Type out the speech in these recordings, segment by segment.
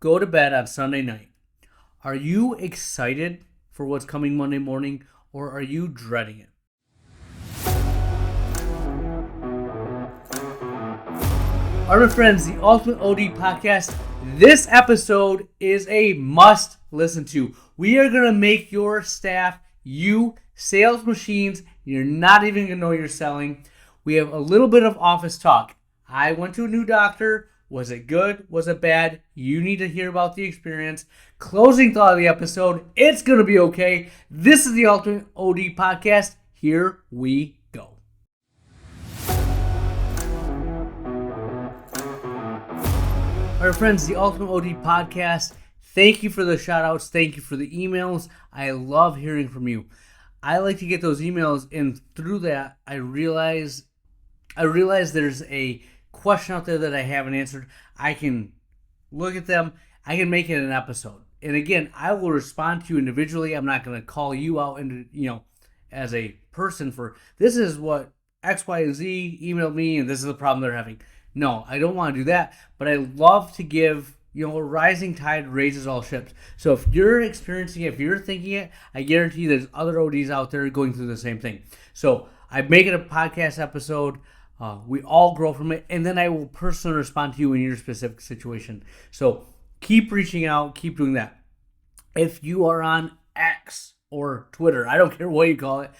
go to bed on Sunday night, are you excited for what's coming Monday morning, or are you dreading it? All right, friends, the Ultimate OD Podcast. This episode is a must listen to. We are going to make your staff, sales machines. You're not even going to know you're selling. We have a little bit of office talk. I went to a new doctor. Was it good? Was it bad? You need to hear about the experience. Closing thought of the episode. It's going to be okay. This is the Ultimate OD Podcast. Here we go. All right, friends, the Ultimate OD Podcast. Thank you for the shout outs. Thank you for the emails. I love hearing from you. I like to get those emails, and through that, I realize there's a question out there that I haven't answered. I can look at them. I can make it an episode. And again, I will respond to you individually. I'm not going to call you out as a person for this is what X, Y, and Z emailed me, and this is the problem they're having. No, I don't want to do that, but I love to give, a rising tide raises all ships. So if you're experiencing it, if you're thinking it, I guarantee there's other ODs out there going through the same thing. So I make it a podcast episode. We all grow from it, and then I will personally respond to you in your specific situation. So keep reaching out, keep doing that. If you are on X or Twitter, I don't care what you call it,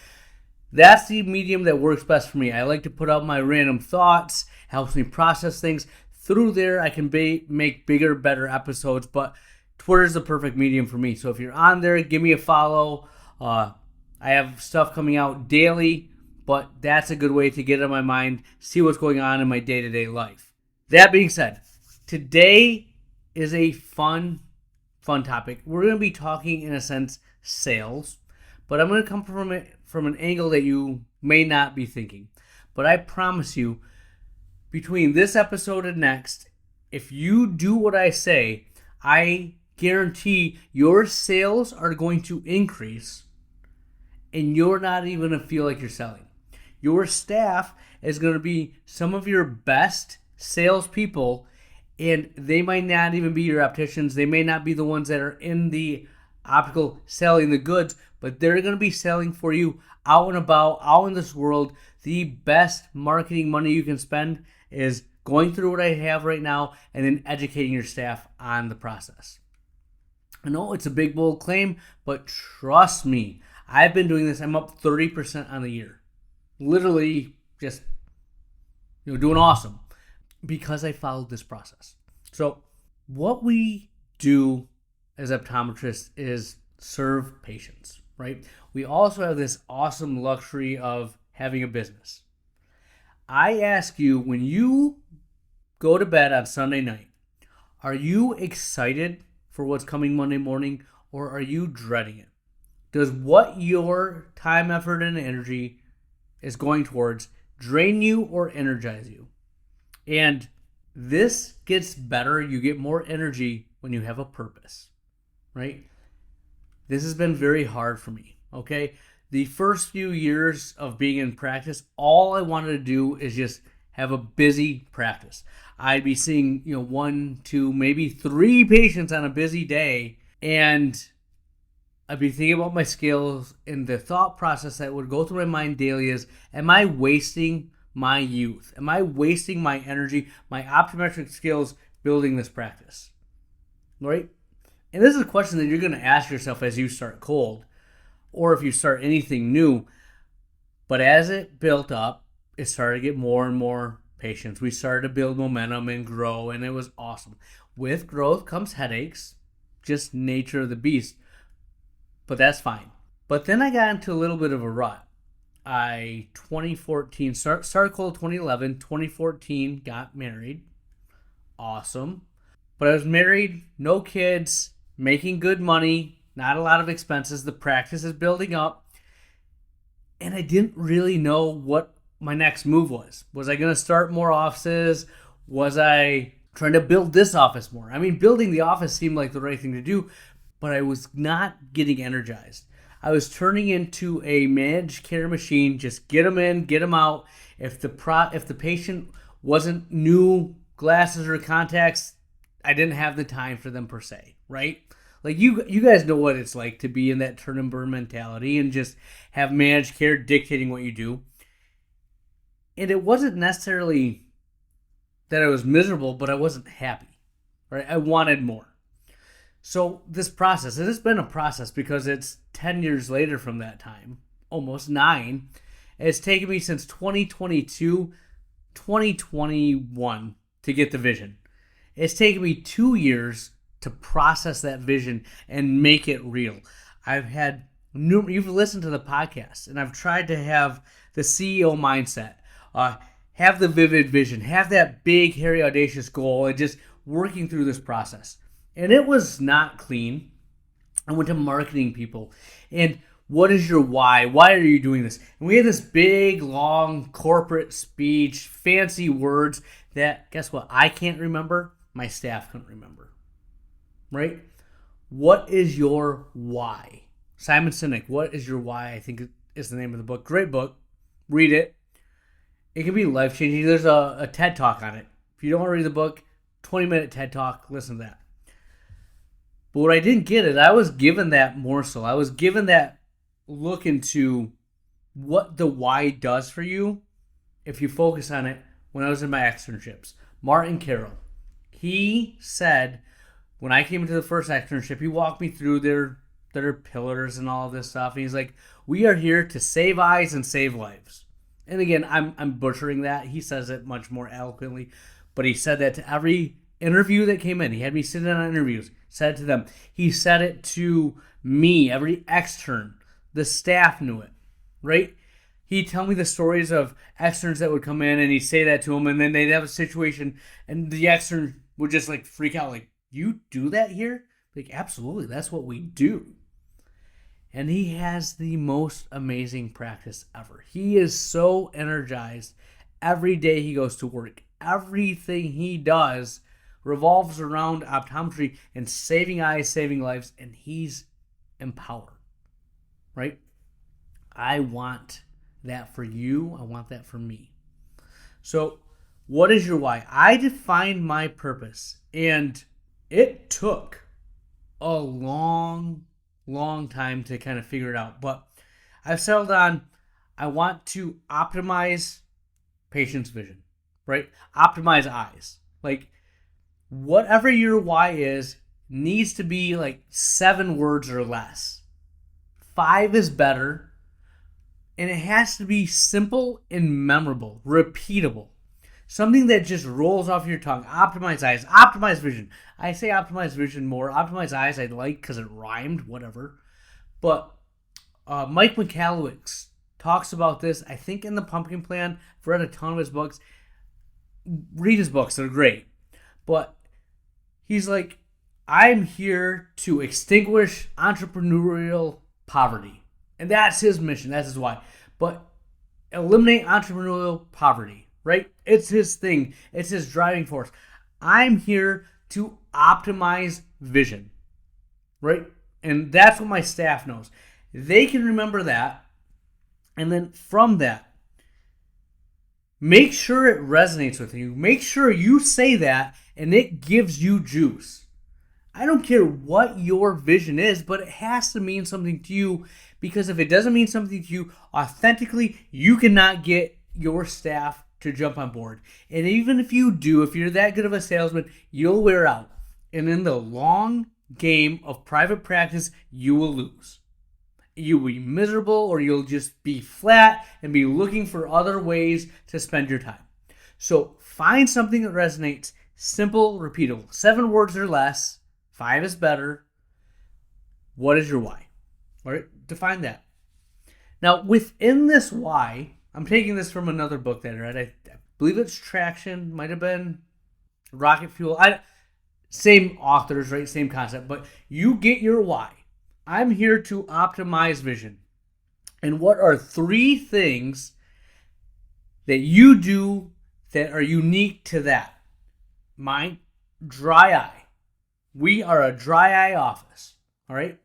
that's the medium that works best for me. I like to put out my random thoughts, helps me process things. Through there, I can make bigger, better episodes, but Twitter is the perfect medium for me. So if you're on there, give me a follow. I have stuff coming out daily, but that's a good way to get in my mind, see what's going on in my day-to-day life. That being said, today is a fun topic. We're going to be talking, in a sense, sales, but I'm going to come from it from an angle that you may not be thinking. But I promise you, between this episode and next, if you do what I say, I guarantee your sales are going to increase, and you're not even going to feel like you're selling. Your staff is going to be some of your best salespeople, and they might not even be your opticians. They may not be the ones that are in the optical selling the goods, but they're going to be selling for you out and about, out in this world. The best marketing money you can spend is going through what I have right now and then educating your staff on the process. I know it's a big, bold claim, but trust me, I've been doing this. I'm up 30% on the year. Literally just doing awesome because I followed this process. So what we do as optometrists is serve patients, right? We also have this awesome luxury of having a business. I ask you, when you go to bed on Sunday night, are you excited for what's coming Monday morning, or are you dreading it? Does what your time, effort, and energy is going towards drain you or energize you? And this gets better. You get more energy when you have a purpose, right? This has been very hard for me, okay? The first few years of being in practice, all I wanted to do is just have a busy practice. I'd be seeing, 1, 2, maybe 3 patients on a busy day, and I'd be thinking about my skills, and the thought process that would go through my mind daily is, am I wasting my youth? Am I wasting my energy, my optometric skills building this practice? Right? And this is a question that you're going to ask yourself as you start cold, or if you start anything new. But as it built up, it started to get more and more patients. We started to build momentum and grow, and it was awesome. With growth comes headaches, just nature of the beast. But that's fine. But then I got into a little bit of a rut. 2014, started cold 2011, 2014, got married. Awesome. But I was married, no kids, making good money, not a lot of expenses. The practice is building up. And I didn't really know what my next move was. Was I going to start more offices? Was I trying to build this office more? I mean, building the office seemed like the right thing to do, but I was not getting energized. I was turning into a managed care machine. Just get them in, get them out. If the patient wasn't new glasses or contacts, I didn't have the time for them per se, right? Like you guys know what it's like to be in that turn and burn mentality and just have managed care dictating what you do. And it wasn't necessarily that I was miserable, but I wasn't happy, right? I wanted more. So this process, it has been a process because it's 10 years later from that time, almost 9. It's taken me since 2022, 2021 to get the vision. It's taken me 2 years to process that vision and make it real. I've had you've listened to the podcast, and I've tried to have the CEO mindset, have the vivid vision, have that big, hairy, audacious goal, and just working through this process. And it was not clean. I went to marketing people, and what is your why? Why are you doing this? And we had this big, long corporate speech, fancy words that, guess what? I can't remember. My staff couldn't remember. Right? What is your why? Simon Sinek, What is Your Why? I think is the name of the book. Great book. Read it. It can be life-changing. There's a TED Talk on it. If you don't want to read the book, 20-minute TED Talk, listen to that. But what I didn't get is I was given that morsel. I was given that look into what the why does for you if you focus on it when I was in my externships. Martin Carroll. He said, when I came into the first externship, he walked me through their pillars and all this stuff. And he's like, we are here to save eyes and save lives. And again, I'm butchering that. He says it much more eloquently. But he said that to every interview that came in. He had me sit in on interviews. Said it to them. He said it to me, every extern. The staff knew it, right? He'd tell me the stories of externs that would come in, and he'd say that to them, and then they'd have a situation, and the extern would just like freak out, like, you do that here? Like, absolutely, that's what we do. And he has the most amazing practice ever. He is so energized every day he goes to work. Everything he does revolves around optometry and saving eyes, saving lives, and he's empowered, right? I want that for you. I want that for me. So what is your why? I defined my purpose, and it took a long time to kind of figure it out. But I've settled on I want to optimize patient's vision, right? Optimize eyes. Like, whatever your why is needs to be like 7 words or less. 5 is better. And it has to be simple and memorable, repeatable. Something that just rolls off your tongue. Optimize eyes, optimize vision. I say optimize vision more. Optimize eyes I like because it rhymed, whatever. But Mike Michalowicz talks about this, I think, in The Pumpkin Plan. I've read a ton of his books. Read his books, they're great. But he's like, I'm here to extinguish entrepreneurial poverty. And that's his mission. That's his why. But eliminate entrepreneurial poverty, right? It's his thing. It's his driving force. I'm here to optimize vision, right? And that's what my staff knows. They can remember that. And then from that, make sure it resonates with you. Make sure you say that and it gives you juice. I don't care what your vision is, but it has to mean something to you, because if it doesn't mean something to you authentically, you cannot get your staff to jump on board. And even if you do, if you're that good of a salesman, you'll wear out. And in the long game of private practice, you will lose. You will be miserable, or you'll just be flat and be looking for other ways to spend your time. So find something that resonates, simple, repeatable, 7 words or less. 5 is better. What is your why? All right, define that. Now, within this why, I'm taking this from another book that I read. I believe it's Traction, might have been Rocket Fuel. Same authors, right? Same concept. But you get your why. I'm here to optimize vision. And what are 3 things that you do that are unique to that? Mine, dry eye. We are a dry eye office, all right?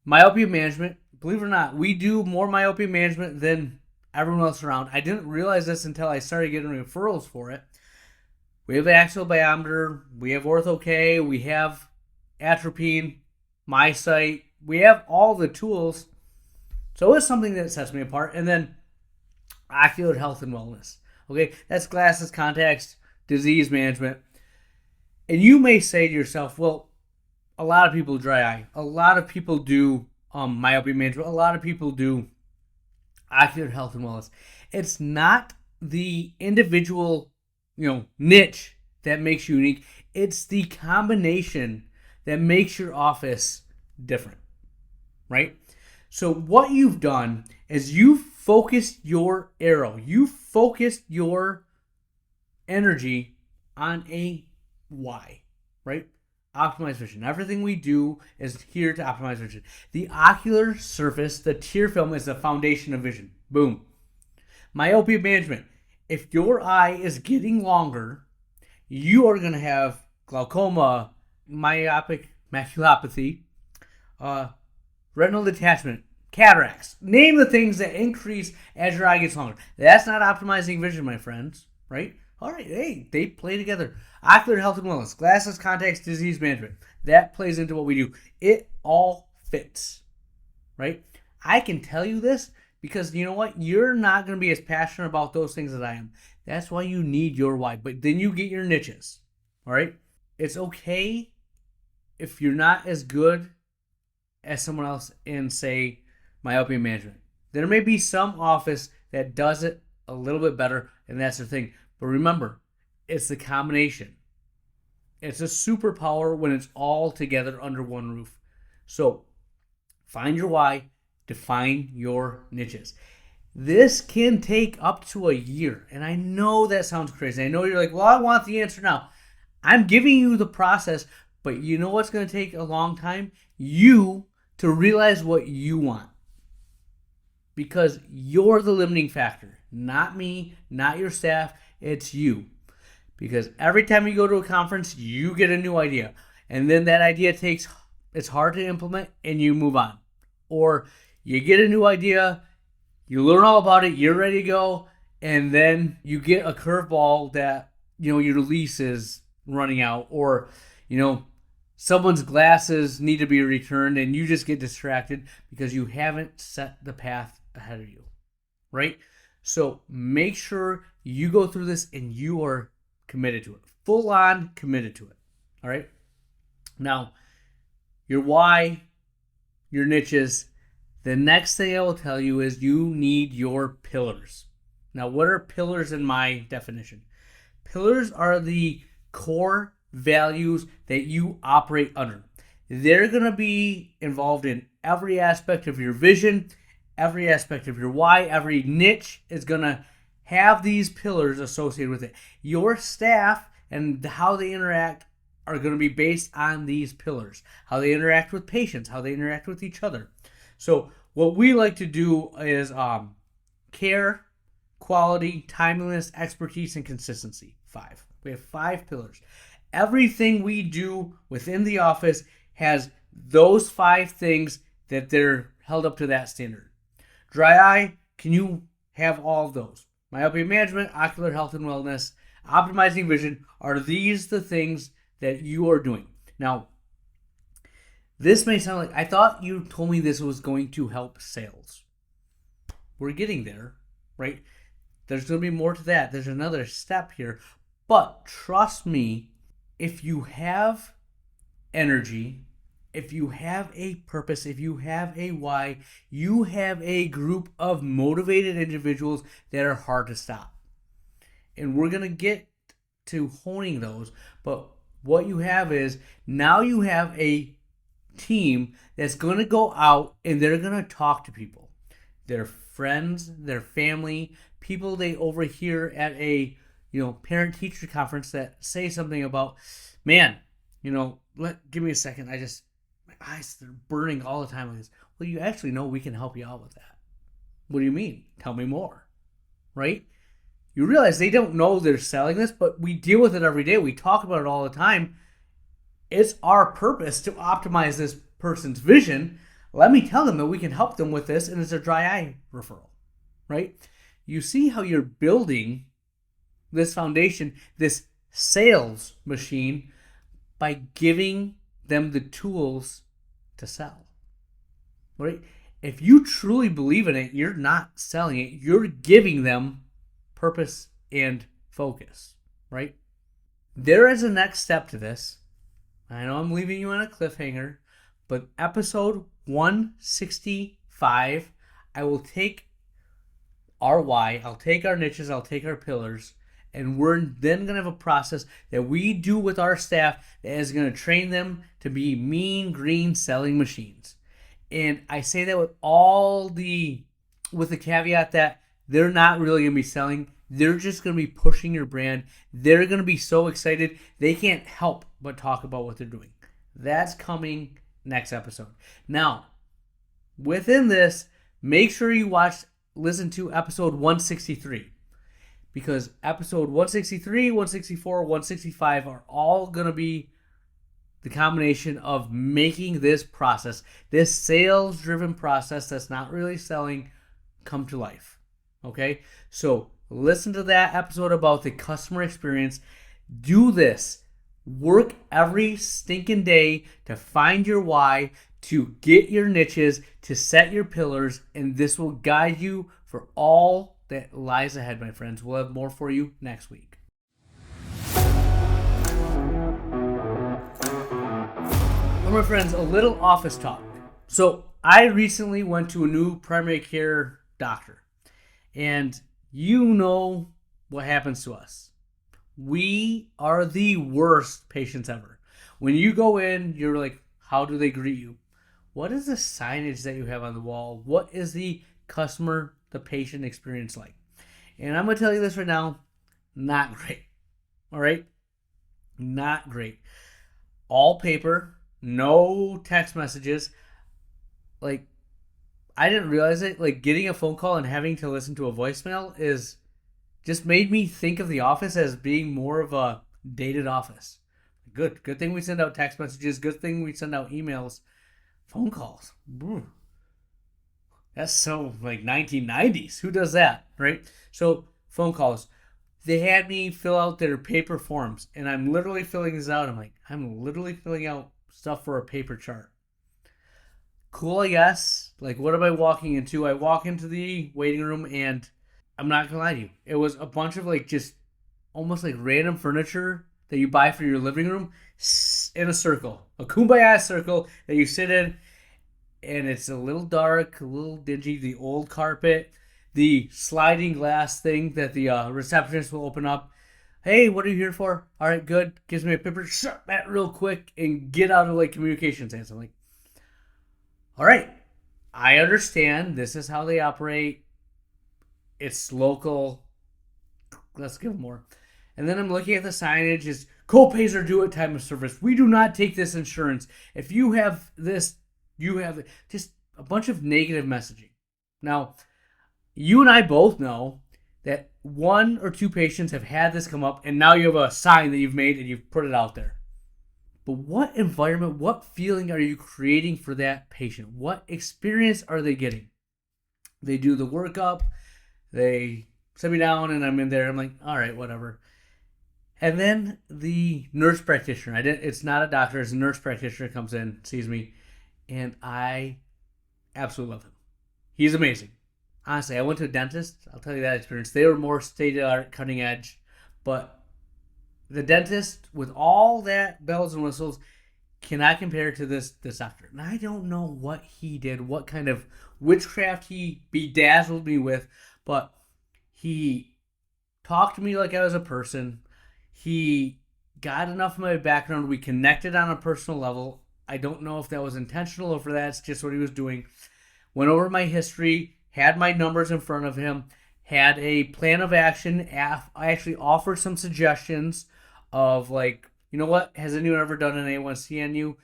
Myopia management, believe it or not, we do more myopia management than everyone else around. I didn't realize this until I started getting referrals for it. We have axial biometer, we have ortho-K, we have atropine, MySight, we have all the tools. So it's something that sets me apart. And then ocular health and wellness. Okay, that's glasses, contacts, disease management. And you may say to yourself, well, a lot of people do dry eye. A lot of people do myopia management. A lot of people do ocular health and wellness. It's not the individual, niche that makes you unique. It's the combination that makes your office different, right? So what you've done is you focused your arrow. You focused your energy on a why, right? Optimize vision. Everything we do is here to optimize vision. The ocular surface, the tear film, is the foundation of vision. Boom. Myopia management. If your eye is getting longer, you are going to have glaucoma, myopic maculopathy, retinal detachment, cataracts. Name the things that increase as your eye gets longer. That's not optimizing vision, my friends, right? All right, hey, they play together. Ocular health and wellness, glasses, contacts, disease management. That plays into what we do. It all fits, right? I can tell you this because you know what? You're not going to be as passionate about those things as I am. That's why you need your why. But then you get your niches, all right? It's okay if you're not as good as someone else in, say, myopia management. There may be some office that does it a little bit better, and that's the thing. But remember, it's the combination. It's a superpower when it's all together under one roof. So find your why, define your niches. This can take up to a year. And I know that sounds crazy. I know you're like, well, I want the answer now. I'm giving you the process, but you know what's going to take a long time? You to realize what you want. Because you're the limiting factor. Not me, not your staff. It's you. Because every time you go to a conference, you get a new idea. And then that idea it's hard to implement and you move on. Or you get a new idea, you learn all about it, you're ready to go, and then you get a curveball that, your lease is running out. Or, someone's glasses need to be returned and you just get distracted because you haven't set the path ahead of you. Right? So make sure you go through this and you are committed to it. Full on committed to it. All right? Now, your why, your niches. The next thing I will tell you is you need your pillars. Now, what are pillars in my definition? Pillars are the core values that you operate under. They're going to be involved in every aspect of your vision, every aspect of your why. Every niche is going to have these pillars associated with it. Your staff and how they interact are going to be based on these pillars. How they interact with patients, how they interact with each other. So what we like to do is care, quality, timeliness, expertise, and consistency. 5. We have 5 pillars. Everything we do within the office has those 5 things that they're held up to that standard. Dry eye, can you have all of those? Myopia management, ocular health and wellness, optimizing vision, are these the things that you are doing? Now, this may sound like, I thought you told me this was going to help sales. We're getting there, right? There's going to be more to that. There's another step here. But trust me, if you have energy, if you have a purpose, if you have a why, you have a group of motivated individuals that are hard to stop. And we're going to get to honing those. But what you have is, now you have a team that's going to go out and they're going to talk to people. Their friends, their family, people they overhear at a parent-teacher conference that say something about, man, give me a second. My eyes, they're burning all the time like this. Well, you actually know we can help you out with that. What do you mean? Tell me more, right? You realize they don't know they're selling this, but we deal with it every day. We talk about it all the time. It's our purpose to optimize this person's vision. Let me tell them that we can help them with this, and it's a dry eye referral, right? You see how you're building this foundation, this sales machine by giving them the tools to sell. Right? If you truly believe in it, you're not selling it. You're giving them purpose and focus, right? There is a next step to this. I know I'm leaving you on a cliffhanger, but episode 165, I will take our why, I'll take our niches, I'll take our pillars, and we're then going to have a process that we do with our staff that is going to train them to be mean green selling machines. And I say that with the caveat that they're not really going to be selling. They're just going to be pushing your brand. They're going to be so excited they can't help but talk about what they're doing. That's coming next episode. Now, within this, make sure you listen to episode 163. Because episode 163, 164, 165 are all going to be the combination of making this process, this sales-driven process that's not really selling, come to life. Okay? So listen to that episode about the customer experience. Do this. Work every stinking day to find your why, to get your niches, to set your pillars, and this will guide you for all that lies ahead, my friends. We'll have more for you next week. Well, my friends, a little office talk. So I recently went to a new primary care doctor, and you know what happens to us. We are the worst patients ever. When you go in, you're like, how do they greet you? What is the signage that you have on the wall? What is the customer, the patient experience like? And I'm going to tell you this right now, not great. All right? Not great. All paper, no text messages. Like, I didn't realize it. Like, getting a phone call and having to listen to a voicemail is just made me think of the office as being more of a dated office. Good thing we send out text messages. Good thing we send out emails. Phone calls. That's so like 1990s. Who does that, right? So phone calls. They had me fill out their paper forms, and I'm literally filling this out. I'm literally filling out stuff for a paper chart. Cool, I guess. Like, what am I walking into? I walk into the waiting room, and I'm not gonna lie to you. It was a bunch of like just almost like random furniture that you buy for your living room in a circle, a kumbaya circle that you sit in, and it's a little dark, a little dingy. The old carpet, the sliding glass thing that the receptionist will open up. Hey, what are you here for? All right, good. Gives me a paper, shut that real quick, and get out of like communications. And I'm like, all right, I understand. This is how they operate. It's local. Let's give them more. And then I'm looking at the signage. Is co-pays are due at time of service. We do not take this insurance. If you have this, you have just a bunch of negative messaging. Now, you and I both know that one or two patients have had this come up, and now you have a sign that you've made and you've put it out there. But what environment, what feeling are you creating for that patient? What experience are they getting? They do the workup. They sit me down, and I'm in there. I'm like, all right, whatever. And then the nurse practitioner, it's not a doctor, it's a nurse practitioner, comes in, sees me, and I absolutely love him. He's amazing. Honestly, I went to a dentist. I'll tell you that experience. They were more state-of-the-art, cutting edge. But the dentist, with all that bells and whistles, cannot compare to this doctor. And I don't know what he did, what kind of witchcraft he bedazzled me with, but he talked to me like I was a person. He got enough of my background. We connected on a personal level. I don't know if that was intentional or if that's just what he was doing. Went over my history, had my numbers in front of him, had a plan of action. I actually offered some suggestions of like, you know what? Has anyone ever done an A1C on you?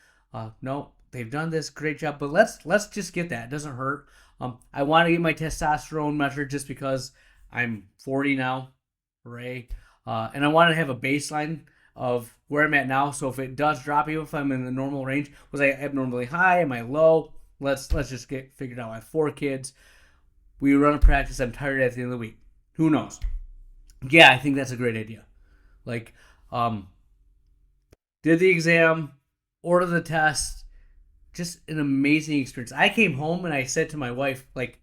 No, they've done this. Great job. But let's just get that. It doesn't hurt. I want to get my testosterone measured just because I'm 40 now, Ray. And I want to have a baseline of where I'm at now. So if it does drop, even if I'm in the normal range, was I abnormally high? Am I low? Let's just get figured out. I have 4 kids. We run a practice. I'm tired at the end of the week. Who knows? Yeah, I think that's a great idea. Like, Um, did the exam, ordered the test, just an amazing experience. I came home and I said to my wife, like,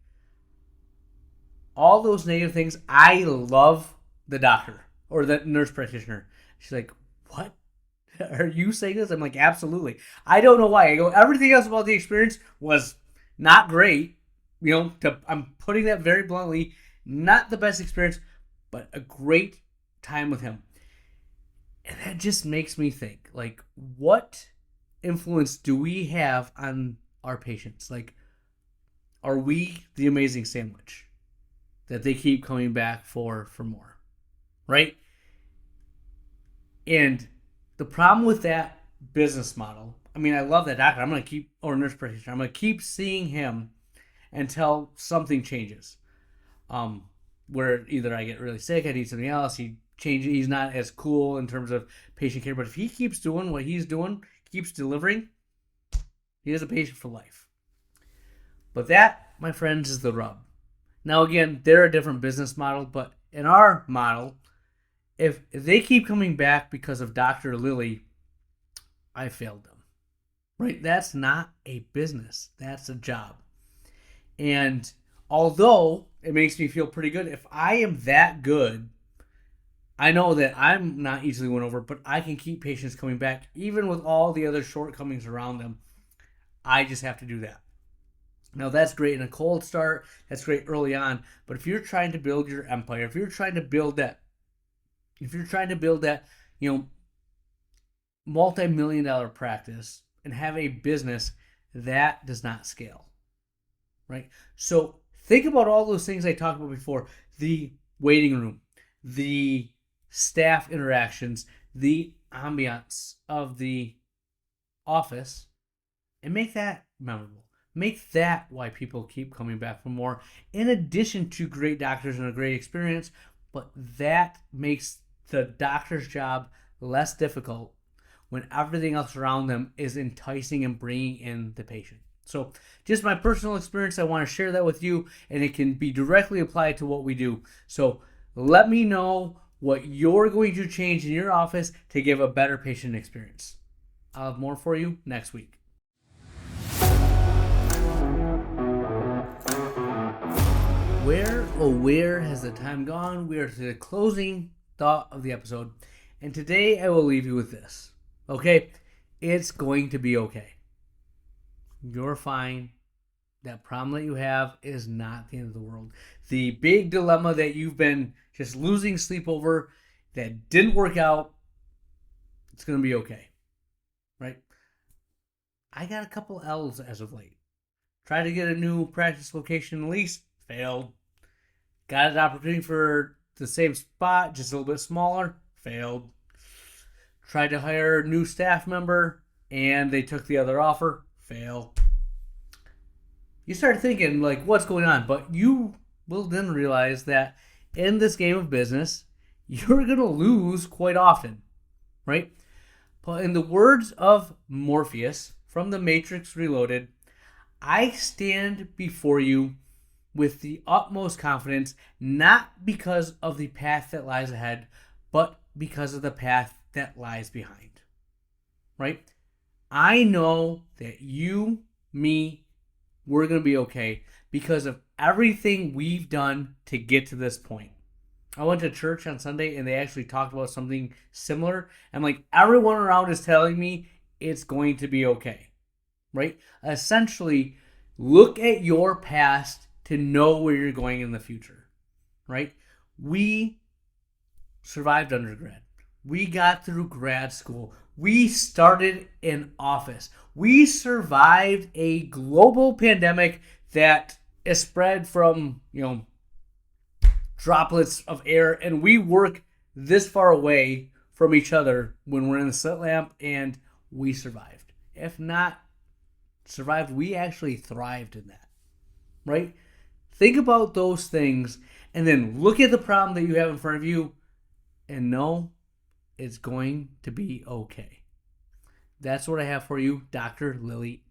all those negative things, I love the doctor or the nurse practitioner. She's like, what? Are you saying this? I'm like, absolutely. I don't know why. I go, everything else about the experience was not great. I'm putting that very bluntly, not the best experience, but a great time with him. And that just makes me think, like, what influence do we have on our patients? Like, are we the amazing sandwich that they keep coming back for more? Right? And the problem with that business model, I mean, I love that doctor. I'm going to keep, or nurse practitioner, I'm going to keep seeing him until something changes. Where either I get really sick, I need something else, he's not as cool in terms of patient care. But if he keeps doing what he's doing, keeps delivering, he is a patient for life. But that, my friends, is the rub. Now, again, they're a different business model, but in our model, if they keep coming back because of Dr. Lily, I failed them. Right? That's not a business. That's a job. And although it makes me feel pretty good, if I am that good, I know that I'm not easily won over, but I can keep patients coming back even with all the other shortcomings around them. I just have to do that. Now, that's great in a cold start. That's great early on. But if you're trying to build your empire, if you're trying to build that, multi-million-dollar practice and have a business, that does not scale, right? So think about all those things I talked about before: the waiting room, the staff interactions, the ambiance of the office, and make that memorable. Make that why people keep coming back for more, in addition to great doctors and a great experience. But that makes the doctor's job less difficult when everything else around them is enticing and bringing in the patient. So, just my personal experience, I want to share that with you, and it can be directly applied to what we do. So, let me know what you're going to change in your office to give a better patient experience. I'll have more for you next week. Where has the time gone? We are to the closing thought of the episode, and today I will leave you with this. Okay? It's going to be okay. You're fine. That problem that you have is not the end of the world. The big dilemma that you've been just losing sleep over that didn't work out, it's going to be okay. Right? I got a couple L's as of late. Tried to get a new practice location lease, failed. Got an opportunity for the same spot, just a little bit smaller, failed. Tried to hire a new staff member, and they took the other offer, fail. You start thinking, like, what's going on? But you will then realize that in this game of business, you're going to lose quite often, right? But in the words of Morpheus from The Matrix Reloaded, I stand before you with the utmost confidence, not because of the path that lies ahead, but because of the path that lies behind. Right? I know that you, me, we're going to be okay because of everything we've done to get to this point. I went to church on Sunday and they actually talked about something similar. And like everyone around is telling me it's going to be okay. Right? Essentially, look at your past to know where you're going in the future, right? We survived undergrad. We got through grad school. We started an office. We survived a global pandemic that is spread from, droplets of air, and we work this far away from each other when we're in the slit lamp, and we survived. If not survived, we actually thrived in that, right? Think about those things and then look at the problem that you have in front of you and know it's going to be okay. That's what I have for you, Dr. Lily